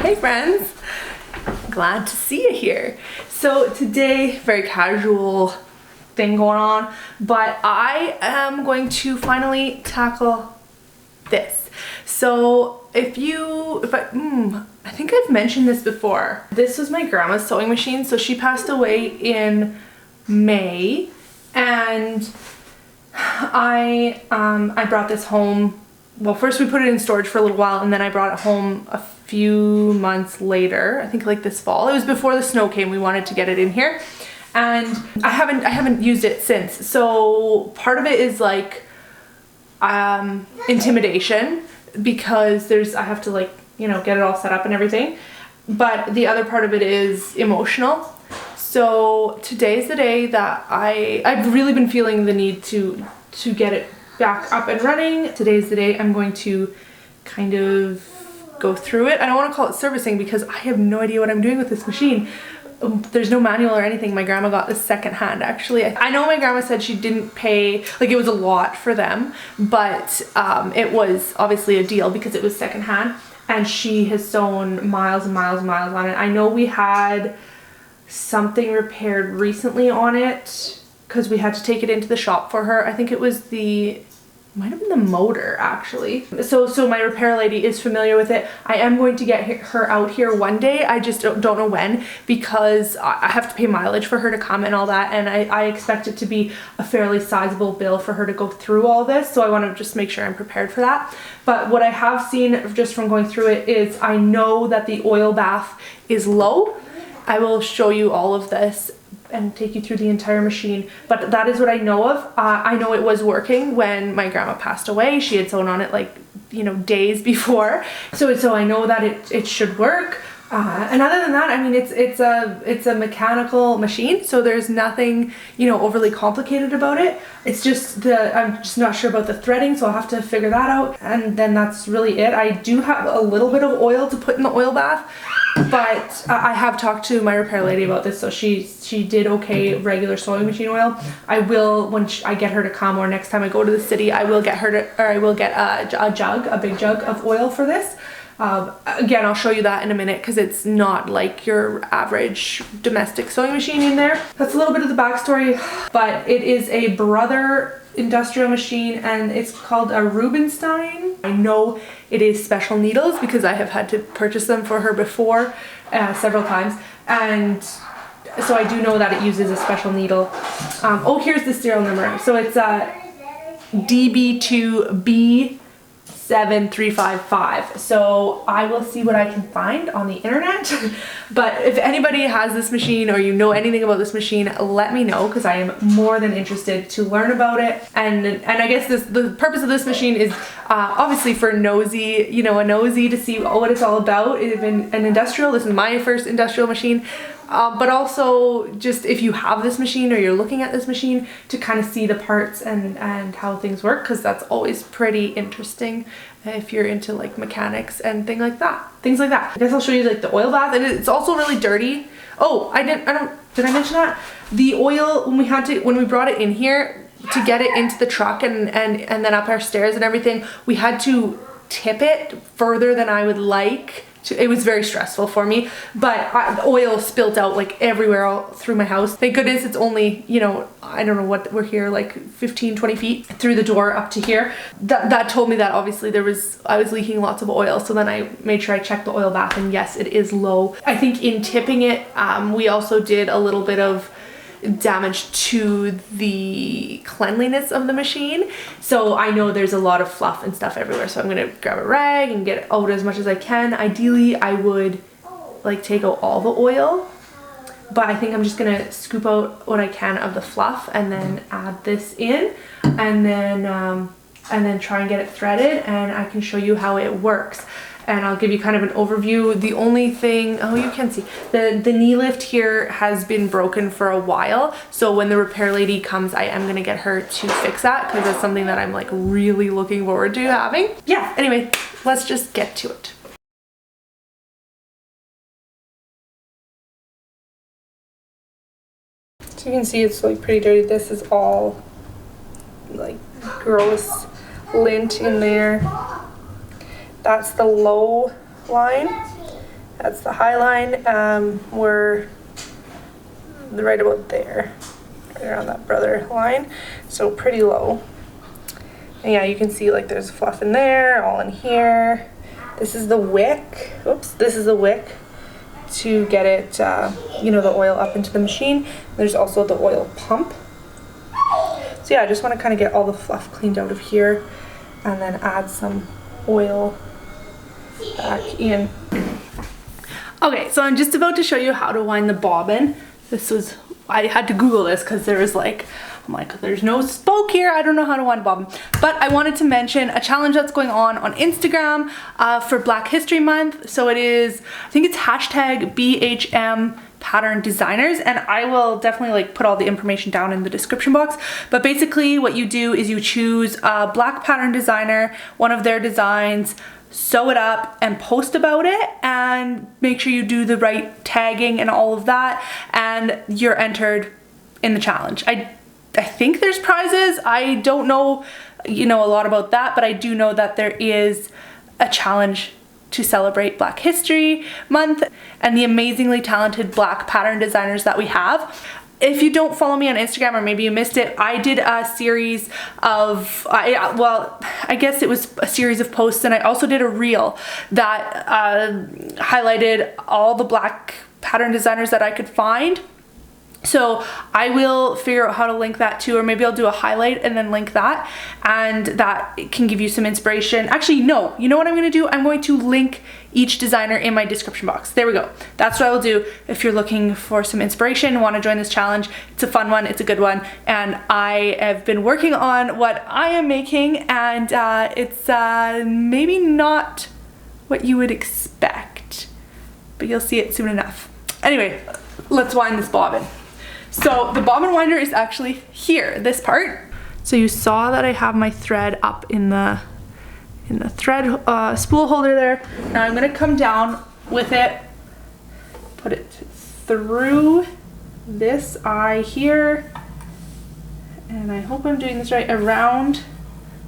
Hey friends, glad to see you here. So today, very casual thing going on, but I am going to finally tackle this. So I think I've mentioned this before. This was my grandma's sewing machine. So she passed away in May, and I brought this home. Well, first we put it in storage for a little while, and then I brought it home a few months later, I think like this fall. It was before the snow came. We wanted to get it in here, and I haven't used it since. So part of it is like intimidation, because I have to like, you know, get it all set up and everything. But the other part of it is emotional. So today's the day that I've really been feeling the need to get it back up and running. Today's the day I'm going to kind of go through it. I don't want to call it servicing because I have no idea what I'm doing with this machine. There's no manual or anything. My grandma got this secondhand actually. I know my grandma said she didn't pay, like it was a lot for them, but it was obviously a deal because it was secondhand, and she has sewn miles and miles and miles on it. I know we had something repaired recently on it because we had to take it into the shop for her. I think it was might have been the motor actually. So my repair lady is familiar with it. I am going to get her out here one day. I just don't know when, because I have to pay mileage for her to come and all that, and I expect it to be a fairly sizable bill for her to go through all this, so I want to just make sure I'm prepared for that. But what I have seen just from going through it is I know that the oil bath is low. I will show you all of this and take you through the entire machine, but that is what I know of. I know it was working when my grandma passed away. She had sewn on it like, you know, days before, so I know that it should work. And other than that, I mean, it's a mechanical machine, so there's nothing, you know, overly complicated about it. It's just I'm just not sure about the threading, so I'll have to figure that out, and then that's really it. I do have a little bit of oil to put in the oil bath, but I have talked to my repair lady about this, so she did okay regular sewing machine oil. I will, when I get her to come, or next time I go to the city, I will get a big jug of oil for this. Again, I'll show you that in a minute because it's not like your average domestic sewing machine in there. That's a little bit of the backstory, but it is a Brother industrial machine, and it's called a Rubinstein. I know it is special needles because I have had to purchase them for her before several times, and so I do know that it uses a special needle. Oh, here's the serial number. So it's DB2-B735-5. So I will see what I can find on the internet. But if anybody has this machine or you know anything about this machine, let me know, because I am more than interested to learn about it. And I guess the purpose of this machine is obviously for a nosy to see what it's all about. Even an industrial, this is my first industrial machine. But also just if you have this machine or you're looking at this machine, to kind of see the parts and how things work, because that's always pretty interesting if you're into like mechanics and things like that. I guess I'll show you like the oil bath, and it's also really dirty. Oh, did I mention that? The oil, when we brought it in here to get it into the truck and then up our stairs and everything, we had to tip it further than I would like. It was very stressful for me, but oil spilled out like everywhere all through my house. Thank goodness it's only, you know, I don't know what, we're here like 15-20 feet through the door up to here. That told me that obviously I was leaking lots of oil, so then I made sure I checked the oil bath, and yes, it is low. I think in tipping it, we also did a little bit of damage to the cleanliness of the machine, so I know there's a lot of fluff and stuff everywhere, so I'm gonna grab a rag and get it out as much as I can. Ideally I would like take out all the oil, but I think I'm just gonna scoop out what I can of the fluff and then add this in, and then try and get it threaded, and I can show you how it works. And I'll give you kind of an overview. The only thing, oh, you can see, the knee lift here has been broken for a while. So when the repair lady comes, I am gonna get her to fix that, because that's something that I'm like really looking forward to having. Yeah, anyway, let's just get to it. So you can see it's like pretty dirty. This is all like gross lint in there. That's the low line, That's the high line. We're right about there, right around that brother line, so pretty low. And yeah, you can see like there's fluff in there, all in here. This is the wick. Oops, this is the wick to get it, you know, the oil up into the machine. There's also the oil pump. So yeah, I just want to kind of get all the fluff cleaned out of here and then add some oil back in. Okay, so I'm just about to show you how to wind the bobbin. I had to Google this because there was like, I'm like, there's no spoke here. I don't know how to wind a bobbin. But I wanted to mention a challenge that's going on Instagram for Black History Month. So it is, I think it's hashtag BHM pattern designers, and I will definitely like put all the information down in the description box. But basically what you do is you choose a Black pattern designer, one of their designs, sew it up and post about it, and make sure you do the right tagging and all of that, and you're entered in the challenge. I think there's prizes. I don't know, you know, a lot about that, but I do know that there is a challenge to celebrate Black History Month and the amazingly talented Black pattern designers that we have. If you don't follow me on Instagram, or maybe you missed it, I did a series of, well, I guess it was a series of posts, and I also did a reel that highlighted all the Black pattern designers that I could find. So I will figure out how to link that too, or maybe I'll do a highlight and then link that, and that can give you some inspiration. Actually, no, you know what I'm going to do? I'm going to link each designer in my description box. There we go. That's what I will do if you're looking for some inspiration and want to join this challenge. It's a fun one, it's a good one, and I have been working on what I am making, and it's maybe not what you would expect, but you'll see it soon enough. Anyway, let's wind this bobbin. So the bobbin winder is actually here, this part. So you saw that I have my thread up in the thread spool holder there. Now I'm gonna come down with it, put it through this eye here, and I hope I'm doing this right, around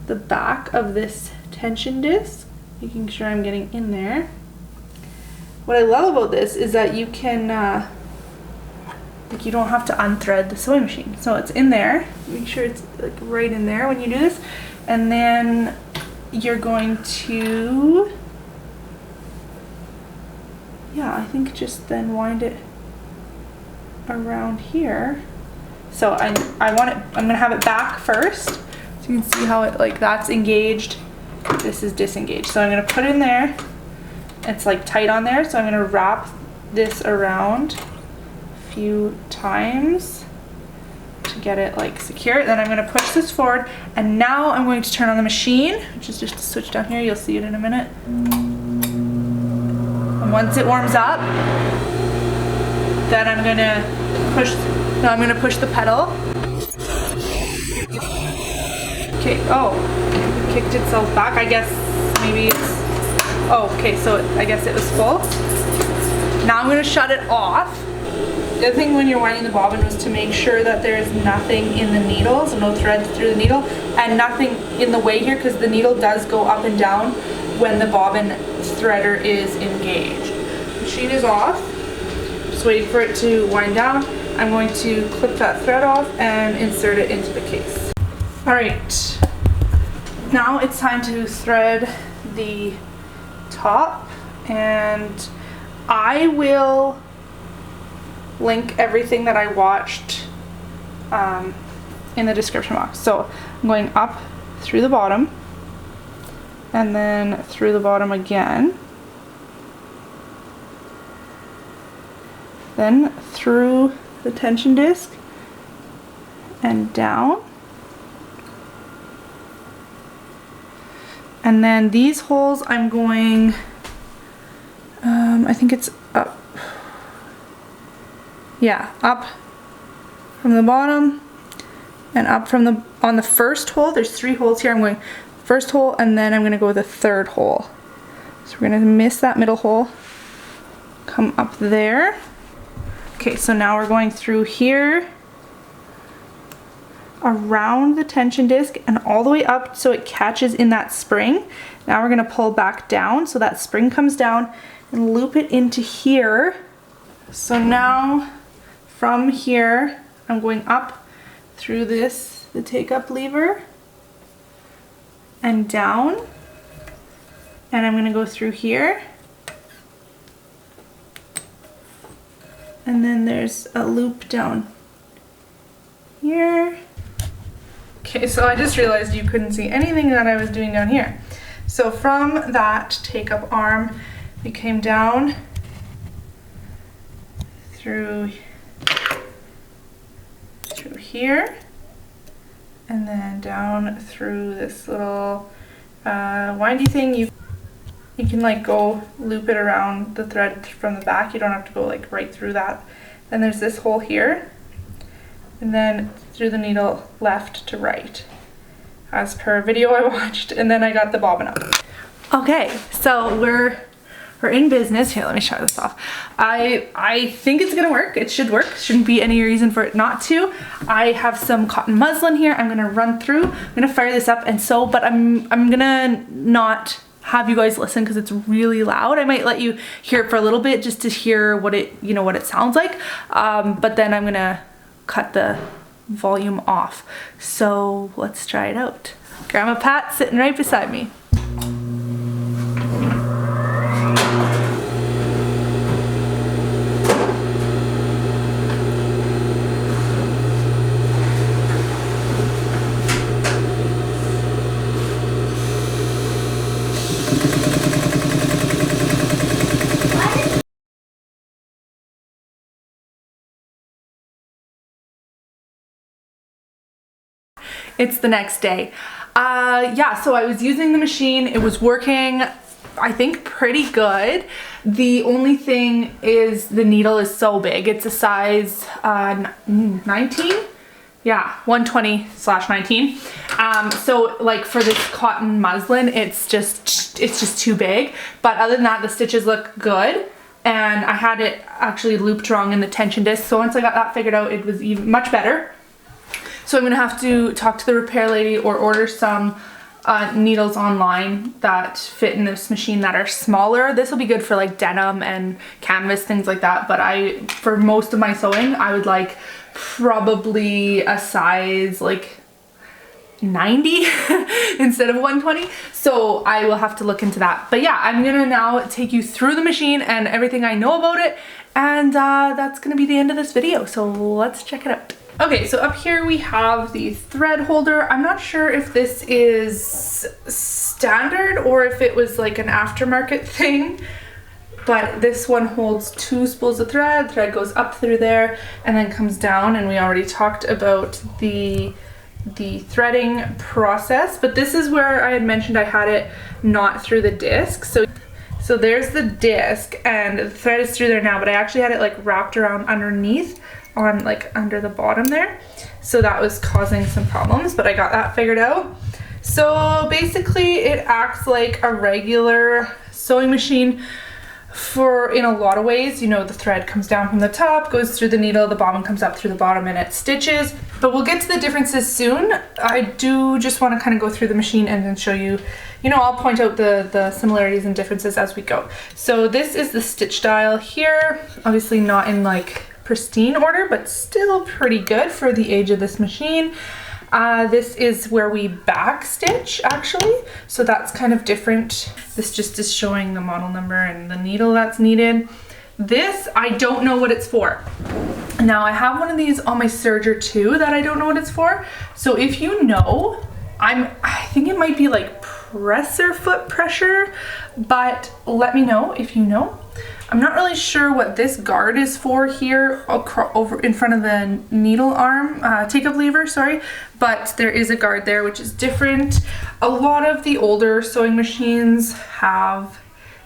the back of this tension disc, making sure I'm getting in there. What I love about this is that you can like, you don't have to unthread the sewing machine. So it's in there. Make sure it's like right in there when you do this. And then you're going to, yeah, I think just then wind it around here. So I want it, I'm gonna have it back first. So you can see how it, like, that's engaged. This is disengaged. So I'm gonna put it in there. It's like tight on there. So I'm gonna wrap this around few times to get it like secure. Then I'm going to push this forward, and now I'm going to turn on the machine, which is just a switch down here. You'll see it in a minute. And once it warms up, then I'm going to push the pedal. Okay, oh, it kicked itself back. I guess maybe it's, oh, okay, so I guess it was full. Now I'm going to shut it off. The other thing when you're winding the bobbin was to make sure that there's nothing in the needle, so no threads through the needle, and nothing in the way here, because the needle does go up and down when the bobbin threader is engaged. The machine is off. Just waiting for it to wind down. I'm going to clip that thread off and insert it into the case. Alright, now it's time to thread the top, and I will link everything that I watched in the description box. So I'm going up through the bottom, and then through the bottom again, then through the tension disc and down, and then these holes I'm going, I think it's up. Yeah, up from the bottom and up from the, on the first hole, there's 3 holes here. I'm going first hole, and then I'm going to go with the third hole. So we're going to miss that middle hole, come up there. Okay, so now we're going through here, around the tension disc and all the way up so it catches in that spring. Now we're going to pull back down so that spring comes down, and loop it into here. So now from here, I'm going up through this, the take up lever, and down. And I'm gonna go through here. And then there's a loop down here. Okay, so I just realized you couldn't see anything that I was doing down here. So from that take up arm, we came down through here, and then down through this little windy thing. You can like go loop it around the thread from the back. You don't have to go like right through that. Then there's this hole here, and then through the needle left to right, as per a video I watched, and then I got the bobbin up. Okay, so we're in business. Here, let me show this off. I think it's gonna work. It should work. Shouldn't be any reason for it not to. I have some cotton muslin here. I'm gonna run through. I'm gonna fire this up and sew, but I'm gonna not have you guys listen because it's really loud. I might let you hear it for a little bit just to hear what it, you know, what it sounds like. But then I'm gonna cut the volume off. So let's try it out. Grandma Pat sitting right beside me. It's the next day. Yeah, so I was using the machine. It was working, I think, pretty good. The only thing is the needle is so big. It's a size 19? Yeah, 120/19. So like for this cotton muslin, it's just too big. But other than that, the stitches look good. And I had it actually looped wrong in the tension disc. So once I got that figured out, it was even much better. So I'm gonna have to talk to the repair lady or order some needles online that fit in this machine that are smaller. This will be good for like denim and canvas, things like that. But for most of my sewing, I would like probably a size like 90 instead of 120. So I will have to look into that. But yeah, I'm gonna now take you through the machine and everything I know about it. And that's gonna be the end of this video. So let's check it out. Okay, so up here we have the thread holder. I'm not sure if this is standard or if it was like an aftermarket thing, but this one holds 2 spools of thread. Thread goes up through there and then comes down, and we already talked about the threading process, but this is where I had mentioned I had it not through the disc. So there's the disc and the thread is through there now, but I actually had it like wrapped around underneath on like under the bottom there. So that was causing some problems, but I got that figured out. So basically it acts like a regular sewing machine in a lot of ways. You know, the thread comes down from the top, goes through the needle, the bobbin comes up through the bottom, and it stitches. But we'll get to the differences soon. I do just want to kind of go through the machine and then show you, you know, I'll point out the similarities and differences as we go. So this is the stitch dial here. Obviously not in like pristine order, but still pretty good for the age of this machine. This is where we back stitch actually, so that's kind of different. This just is showing the model number and the needle that's needed. This, I don't know what it's for. Now I have one of these on my serger too that I don't know what it's for. So if you know, I think it might be like presser foot pressure, but let me know if you know. I'm not really sure what this guard is for here over in front of the needle arm, take-up lever, sorry, but there is a guard there which is different. A lot of the older sewing machines have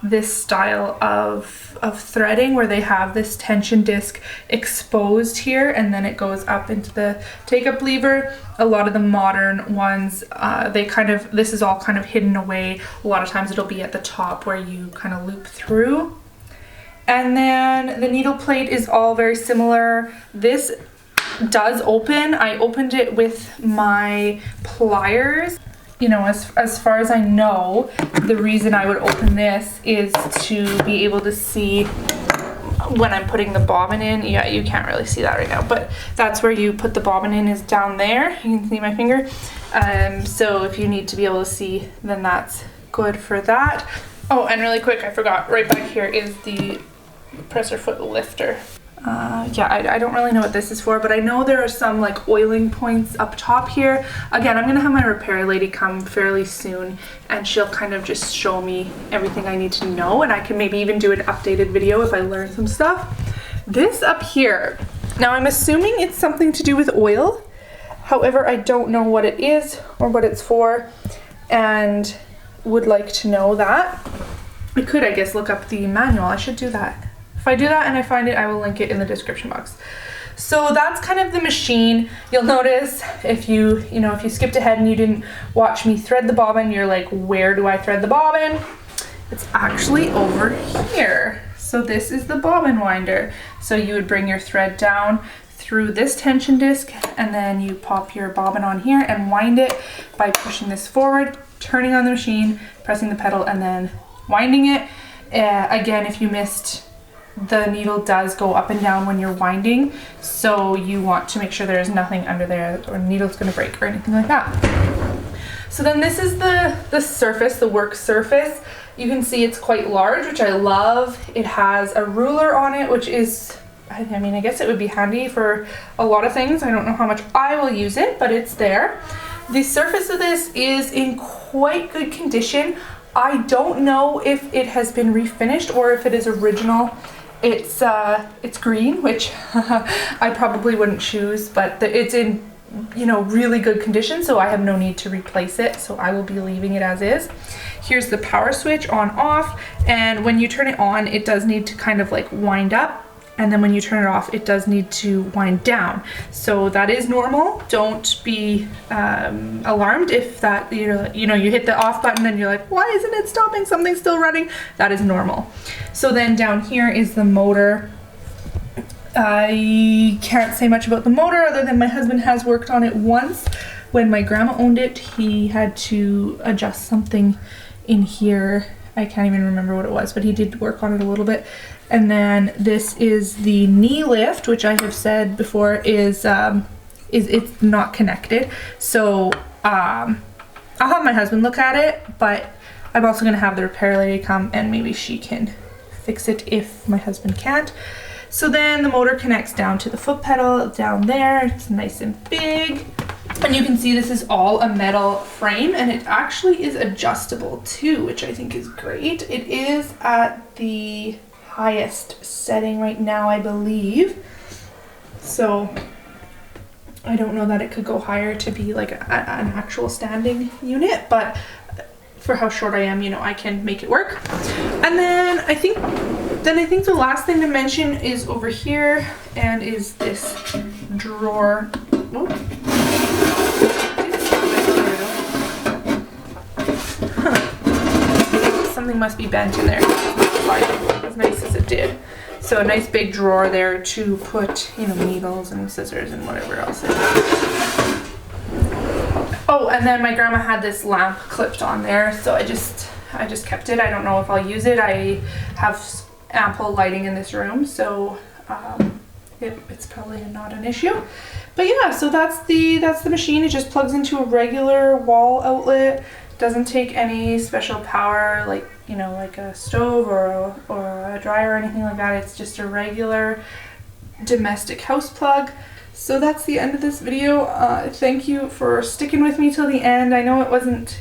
this style of threading where they have this tension disc exposed here and then it goes up into the take-up lever. A lot of the modern ones, this is all kind of hidden away. A lot of times it'll be at the top where you kind of loop through. And then the needle plate is all very similar. This does open. I opened it with my pliers you know, as far as I know, the reason I would open this is to be able to see when I'm putting the bobbin in. Yeah, you can't really see that right now, but that's where you put the bobbin in, is down there. You can see my finger. So if you need to be able to see, then that's good for that. Oh, and really quick, I forgot, right back here is the presser foot lifter. Yeah, I don't really know what this is for, but I know there are some like oiling points up top here. Again, I'm gonna have my repair lady come fairly soon, and she'll kind of just show me everything I need to know, and I can maybe even do an updated video if I learn some stuff. This up here, now I'm assuming it's something to do with oil. However, I don't know what it is or what it's for, and would like to know that. I could, I guess, look up the manual. I should do that. If I do that and I find it, I will link it in the description box. So that's kind of the machine. You'll notice if you skipped ahead and you didn't watch me thread the bobbin, you're like, where do I thread the bobbin? It's actually over here. So this is the bobbin winder. So you would bring your thread down through this tension disc, and then you pop your bobbin on here and wind it by pushing this forward, turning on the machine, pressing the pedal, and then winding it. Again, if you missed, the needle does go up and down when you're winding, so you want to make sure there is nothing under there or needle's going to break or anything like that. So then this is the surface, the work surface. You can see it's quite large, which I love. It has a ruler on it, which is, I mean, I guess it would be handy for a lot of things. I don't know how much I will use it, but it's there. The surface of this is in quite good condition. I don't know if it has been refinished or if it is original. It's green, which I probably wouldn't choose, but it's in, you know, really good condition, so I have no need to replace it, so I will be leaving it as is. Here's the power switch on off, and when you turn it on, it does need to kind of like wind up, and then when you turn it off, it does need to wind down. So that is normal. Don't be alarmed if that, you hit the off button and you're like, why isn't it stopping? Something's still running. That is normal. So then down here is the motor. I can't say much about the motor other than my husband has worked on it once. When my grandma owned it, he had to adjust something in here. I can't even remember what it was, but he did work on it a little bit. And then this is the knee lift, which I have said before is it's not connected. So I'll have my husband look at it, but I'm also gonna have the repair lady come and maybe she can fix it if my husband can't. So then the motor connects down to the foot pedal down there. It's nice and big. And you can see this is all a metal frame, and it actually is adjustable too, which I think is great. It is at the highest setting right now, I believe. So I don't know that it could go higher to be like an actual standing unit, but for how short I am, I can make it work. And then I think the last thing to mention is over here, and is this drawer. Something must be bent in there. As nice as it did. So a nice big drawer there to put, needles and scissors and whatever else it is. Oh, and then my grandma had this lamp clipped on there, so I just kept it. I don't know if I'll use it. I have ample lighting in this room, so it's probably not an issue. But yeah, so that's the machine. It just plugs into a regular wall outlet. Doesn't take any special power like a stove or a dryer or anything like that. It's just a regular domestic house plug. So that's the end of this video. Thank you for sticking with me till the end. I know it wasn't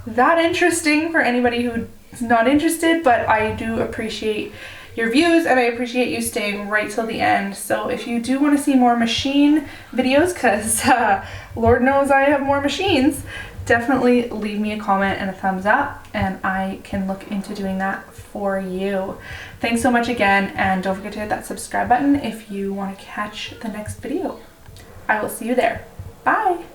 that interesting for anybody who's not interested, but I do appreciate your views and I appreciate you staying right till the end. So if you do want to see more machine videos, because Lord knows I have more machines, definitely leave me a comment and a thumbs up, and I can look into doing that for you. Thanks so much again, and don't forget to hit that subscribe button if you want to catch the next video. I will see you there. Bye!